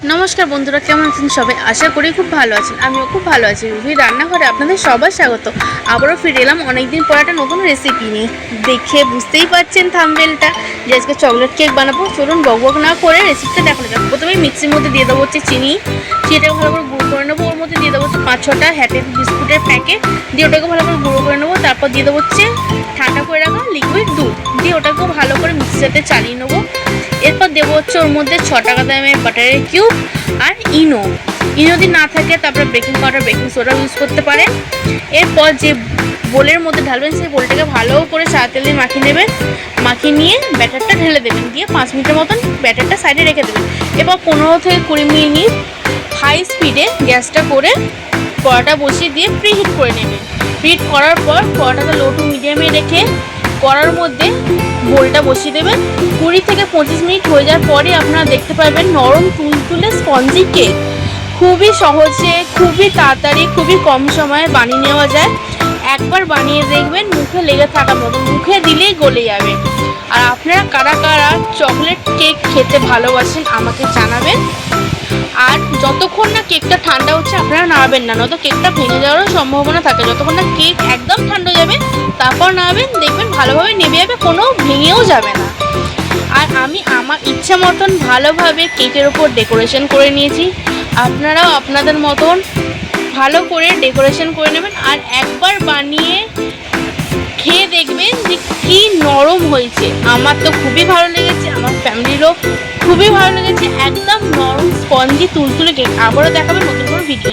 নমস্কার বন্ধুরা, কেমন আছেন সবাই? আশা করি খুব ভালো আছেন। আমিও খুব ভালো আছি। রুহি রান্নাঘরে আপনাদের সবার স্বাগত। আবারও ফিরে এলাম অনেকদিন পর একটা নতুন রেসিপি নিয়ে। দেখে বুঝতেই পারছেন থাম্বনেলটা যে আজকে চকলেট কেক বানাবো। চলুন বক না করে রেসিপিটা দেখানো যাক। প্রথমেই মিক্সির মধ্যে দিয়ে দেবো হচ্ছে চিনি। চিনিটাকে ভালো করে গুঁড়ো করে নেবো। ওর মধ্যে দিয়ে দেবো হচ্ছে 5-6টা হ্যাপি বিস্কুটের প্যাকেট দিয়ে ওটাকে ভালো করে গুঁড়ো করে নেবো। তারপর দিয়ে দেবো হচ্ছে ঠান্ডা করে রাখা লিকুইড দুধ দিয়ে ওটাকেও ভালো করে মিক্সির সাথে চালিয়ে নেবো। এরপর দেবো হচ্ছে ওর মধ্যে 6 টাকা দামের বাটারের কিউব আর ইনো যদি না থাকে তারপরে baking powder baking soda use করতে পারেন। এরপর যে বোলের মধ্যে ঢালবেন সেই বোলটাকে ভালো করে সাদা তেল দিয়ে মাখিয়ে নেবেন। মাখিয়ে নিয়ে ব্যাটারটা ঢেলে দেবেন, দিয়ে 5 মিনিটের মতন ব্যাটারটা সাইডে রেখে দেবেন। এবার 15 থেকে 20 মিনিট হাই স্পিডে গ্যাসটা করে কড়াটা বসিয়ে দিয়ে প্রিহিট করে নেবেন। প্রিহিট করার পর কড়াটাকে লো টু মিডিয়ামে রেখে কড়ার মধ্যে বোলটা বসিয়ে দেবেন। 20 থেকে 25 মিনিট হয়ে যাওয়ার পরে আপনারা দেখতে পাবেন নরম তুলতুলে স্পঞ্জি কেক। খুবই সহজে, খুবই তাড়াতাড়ি, খুবই কম সময়ে বানিয়ে নেওয়া যায়। একবার বানিয়ে দেখবেন মুখে লেগে থাকার মতো, মুখে দিলেই গলে যাবে। আর আপনারা কারা কারা চকলেট কেক খেতে ভালোবাসেন আমাকে জানাবেন। আর যতক্ষণ না কেকটা ঠান্ডা হচ্ছে আপনারা নাড়াবেন না, নয়তো কেকটা ভেঙে যাওয়ারও সম্ভাবনা থাকে। যতক্ষণ না কেক একদম ঠান্ডা যাবে তারপর নাড়াবেন, দেখবেন ভালোভাবে নেমে যাবে, কোনো ভেঙেও যাবে না। আর আমি আমার ইচ্ছা মতন ভালোভাবে কেকের ওপর ডেকোরেশন করে নিয়েছি। আপনারাও আপনাদের মতন ভালো করে ডেকোরেশন করে নেবেন। আর একবার বানিয়ে খেয়ে দেখবেন যে কী নরম হয়েছে। আমার তো খুবই ভালো লেগেছে, আমার ফ্যামিলিরও খুবই ভালো লেগেছে। একদম নরম স্পঞ্জি তুলতুলে কেক। আবারও দেখাবেন নতুন কোনো ভিডিও।